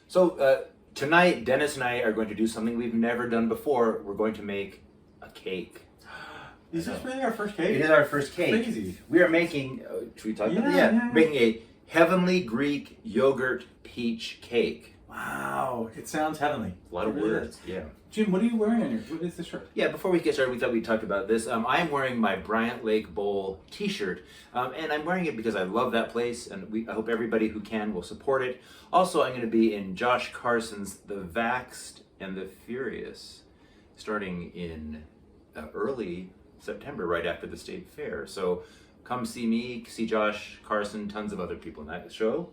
So tonight, Dennis and I are going to do something we've never done before. We're going to make a cake. Is this really our first cake? It is our first cake. Crazy. We are making, should we talk about it? Yeah. Making a heavenly Greek yogurt peach cake. Wow, it sounds heavenly. A lot of words, yeah. Jim, what are you wearing on what is this shirt? Yeah, before we get started, we thought we'd talk about this. I am wearing my Bryant Lake Bowl t-shirt, and I'm wearing it because I love that place, and I hope everybody who can will support it. Also, I'm going to be in Josh Carson's The Vaxxed and the Furious, starting in early September, right after the state fair. So come see me, see Josh Carson, tons of other people in that show.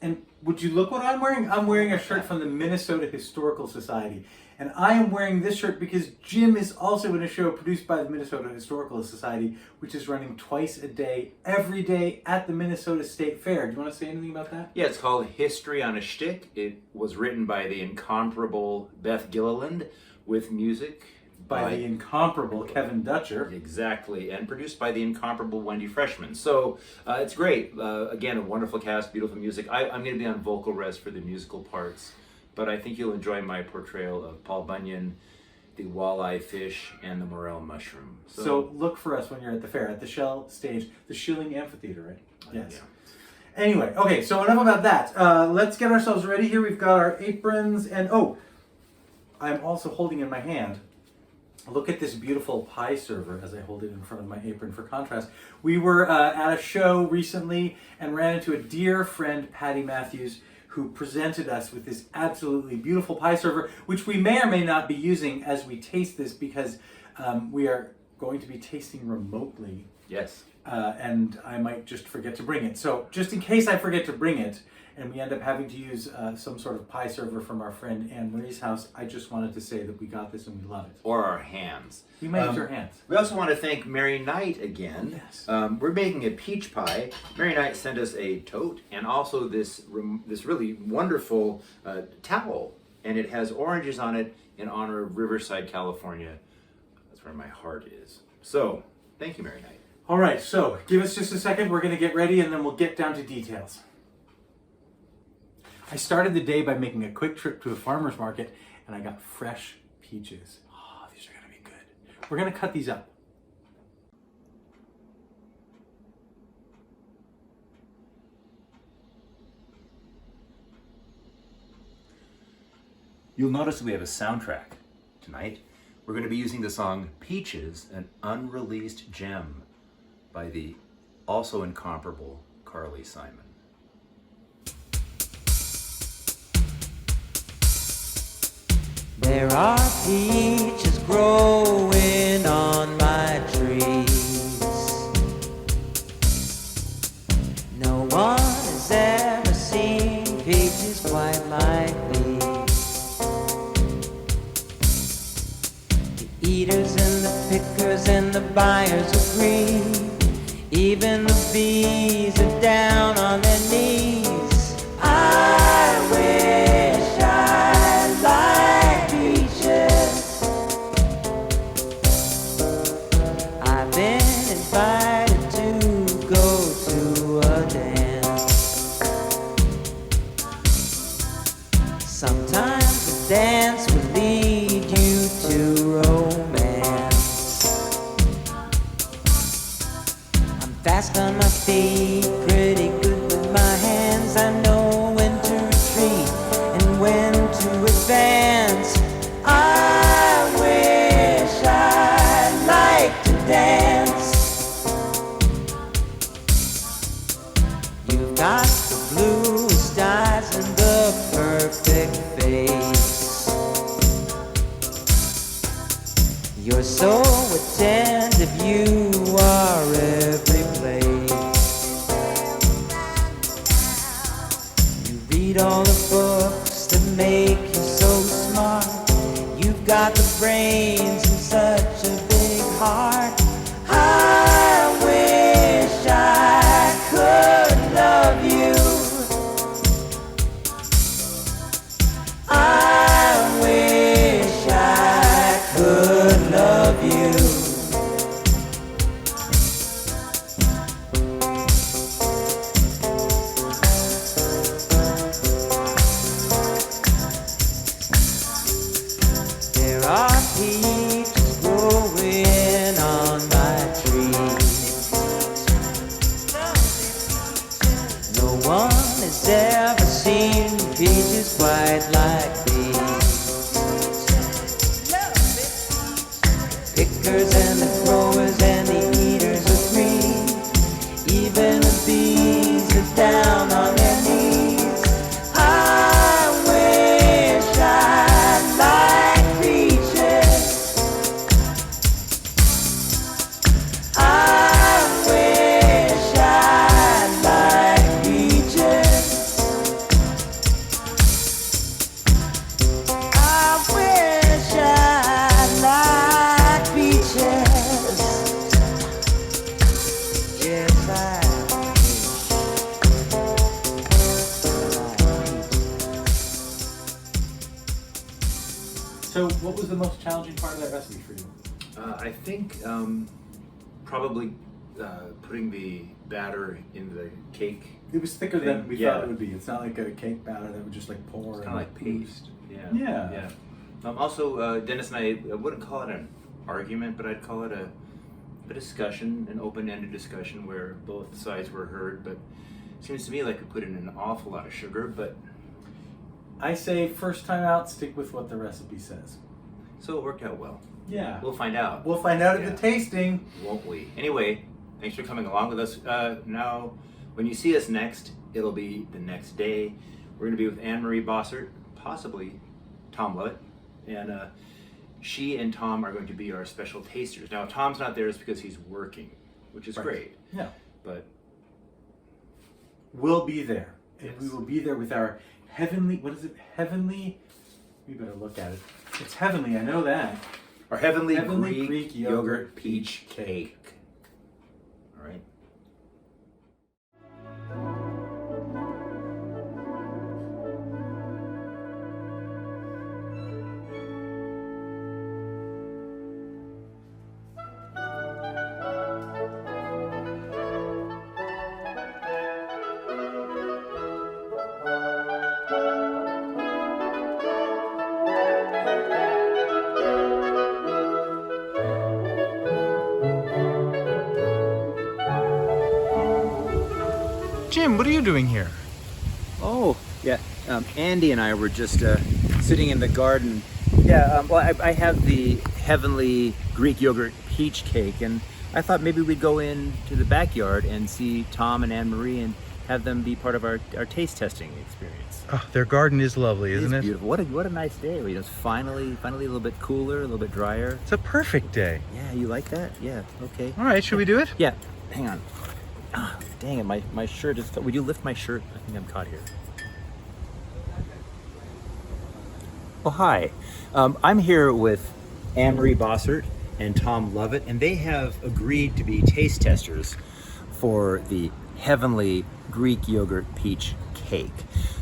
And would you look what I'm wearing? I'm wearing a shirt from the Minnesota Historical Society. And I am wearing this shirt because Jim is also in a show produced by the Minnesota Historical Society, which is running twice a day, every day at the Minnesota State Fair. Do you want to say anything about that? Yeah, it's called History on a Shtick. It was written by the incomparable Beth Gilliland with music by the incomparable Kevin Dutcher. Exactly, and produced by the incomparable Wendy Freshman. So it's great. Again, a wonderful cast, beautiful music. I'm going to be on vocal res for the musical parts, but I think you'll enjoy my portrayal of Paul Bunyan, the walleye fish, and the morel mushroom. So look for us when you're at the fair, at the Shell stage, the Schilling Amphitheater, right? Yes. Yeah. Anyway, okay, so enough about that. Let's get ourselves ready here. We've got our aprons, and I'm also holding in my hand, look at this beautiful pie server as I hold it in front of my apron for contrast. We were at a show recently and ran into a dear friend, Patty Matthews, who presented us with this absolutely beautiful pie server, which we may or may not be using as we taste this because we are going to be tasting remotely. Yes. And I might just forget to bring it. So just in case I forget to bring it, and we end up having to use some sort of pie server from our friend Anne Marie's house, I just wanted to say that we got this and we love it. Or our hands. We might use our hands. We also want to thank Mary Knight again. Yes. We're making a peach pie. Mary Knight sent us a tote and also this really wonderful towel. And it has oranges on it in honor of Riverside, California. That's where my heart is. So, thank you, Mary Knight. All right, so give us just a second. We're going to get ready and then we'll get down to details. I started the day by making a quick trip to a farmer's market and I got fresh peaches. Oh, these are going to be good. We're going to cut these up. You'll notice we have a soundtrack tonight. We're going to be using the song Peaches, an unreleased gem by the also incomparable Carly Simon. There are peaches growing on my trees. No one has ever seen peaches quite like these. The eaters and the pickers and the buyers agree. Even the bees are down on their knees. I wish I liked peaches. I've been invited to go to a dance. Sometimes a dance will lead you to romance. I'm fast on my feet, pretty good with my hands. I know when to retreat and when to advance. I wish I liked to dance. You've got the bluest eyes and the perfect face. You're so attentive, you are every place. You read all the books that make you so smart. You've got the brains and such a big heart. I wish I could love you. I wish I could love you. So what was the most challenging part of that recipe for you? I think probably putting the batter in the cake. It was thicker than we Yeah. thought it would be. It's not like a cake batter that would just like pour. Kind of like paste. Yeah. Yeah. Also, Dennis and I wouldn't call it an argument, but I'd call it a discussion, an open-ended discussion where both sides were heard. But it seems to me like we put in an awful lot of sugar. But I say first time out, stick with what the recipe says. so it worked out well. Yeah. We'll find out. We'll find out Yeah. at the tasting. Won't we? Anyway, thanks for coming along with us. Now, when you see us next, it'll be the next day. We're going to be with Anne-Marie Bossert, possibly Tom Lovett, and she and Tom are going to be our special tasters. Now, if Tom's not there, it's because he's working, which is Right. great. Yeah. But We'll be there. And Yes. we will be there with our heavenly, what is it? Heavenly, we better look at it. It's heavenly, I know that. our heavenly, Heavenly Greek, Greek yogurt yogurt peach cake. All right. Jim, what are you doing here? Oh, yeah. Andy and I were just sitting in the garden. Yeah, well, I have the heavenly Greek yogurt peach cake, and I thought maybe we'd go into the backyard and see Tom and Anne-Marie and have them be part of our taste testing experience. Oh, their garden is lovely, isn't It's it? beautiful. What a nice day. You know, it's finally a little bit cooler, a little bit drier. It's a perfect day. Yeah, you like that? Yeah, okay. All right, should we do it? Yeah, hang on. Ah, dang it, my shirt is... Would you lift my shirt? I think I'm caught here. Oh, hi. I'm here with Anne-Marie Bossert and Tom Lovett, and they have agreed to be taste testers for the heavenly Greek yogurt peach cake.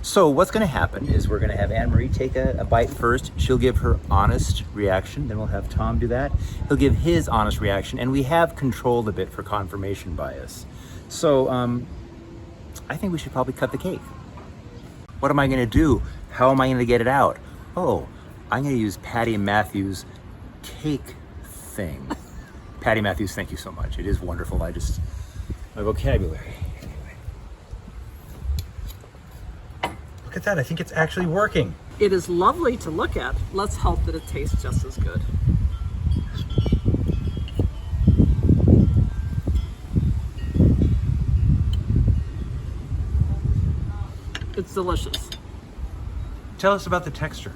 So what's going to happen is we're going to have Anne-Marie take a bite first. She'll give her honest reaction. Then we'll have Tom do that. He'll give his honest reaction, and we have controlled a bit for confirmation bias. So I think we should probably cut the cake. What am I going to do? How am I going to get it out? Oh, I'm going to use Patty Matthews' cake thing. Patty Matthews, thank you so much. It is wonderful. My vocabulary. Look at that, I think it's actually working. It is lovely to look at. Let's hope that it tastes just as good. It's delicious. Tell us about the texture.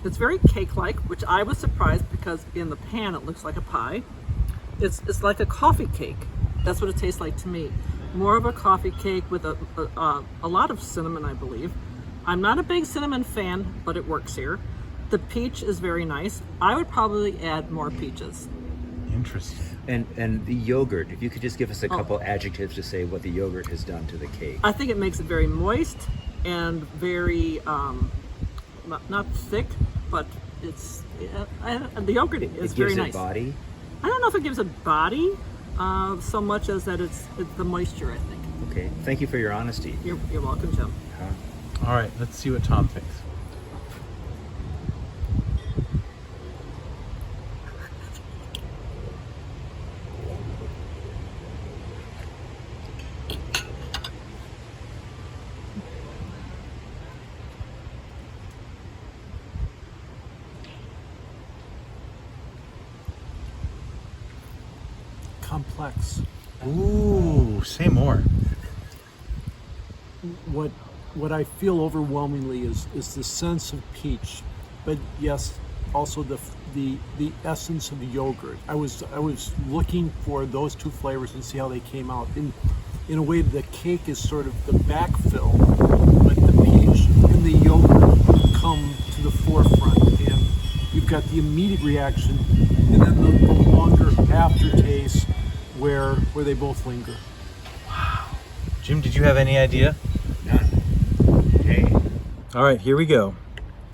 It's very cake-like, which I was surprised because in the pan it looks like a pie. It's like a coffee cake. That's what it tastes like to me. More of a coffee cake with a lot of cinnamon, I believe. I'm not a big cinnamon fan, but it works here. The peach is very nice. I would probably add more peaches. Interesting. And the yogurt, if you could just give us a couple adjectives to say what the yogurt has done to the cake. I think it makes it very moist and very, not thick, but it's, the yogurt is very nice. It gives it body. I don't know if it gives it body so much as that it's the moisture, I think. Okay, thank you for your honesty. You're welcome, Jim. All right, let's see what Tom thinks. Complex. Ooh, say more. What I feel overwhelmingly is the sense of peach, but yes, also the essence of yogurt. I was looking for those two flavors and see how they came out. In a way, the cake is sort of the backfill, but the peach and the yogurt come to the forefront, and you've got the immediate reaction, and then the longer aftertaste where they both linger. Jim, did you have any idea? None. Okay. All right, here we go.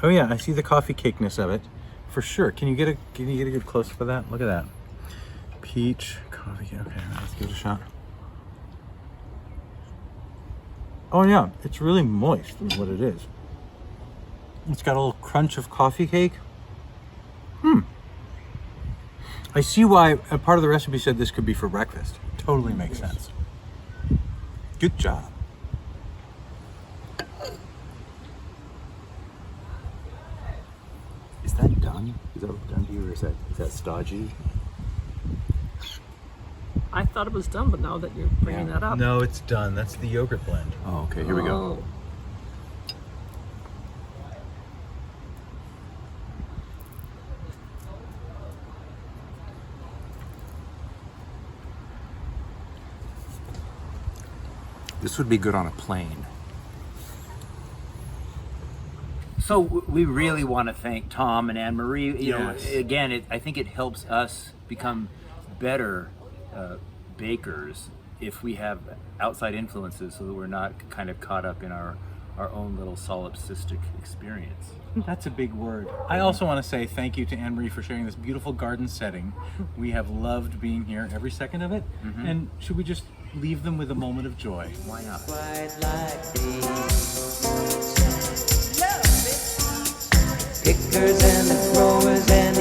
Oh yeah, I see the coffee cakeness of it, for sure. Can you get a good close up of that? Look at that. Peach coffee cake. Okay, let's give it a shot. Oh yeah, it's really moist is what it is. It's got a little crunch of coffee cake. I see why a part of the recipe said this could be for breakfast. Totally makes sense. Good job. Is that done? Is that done to you, or is that stodgy? I thought it was done, but now that you're bringing that up. No, it's done. That's the yogurt blend. Oh, okay. Here we go. Oh. This would be good on a plane. So we really want to thank Tom and Anne Marie. You know, again, I think it helps us become better bakers if we have outside influences, so that we're not kind of caught up in our own little solipsistic experience. That's a big word. I also want to say thank you to Anne Marie for sharing this beautiful garden setting. We have loved being here, every second of it. And should we just leave them with a moment of joy? Why not? Quite like these. Pickers and the growers and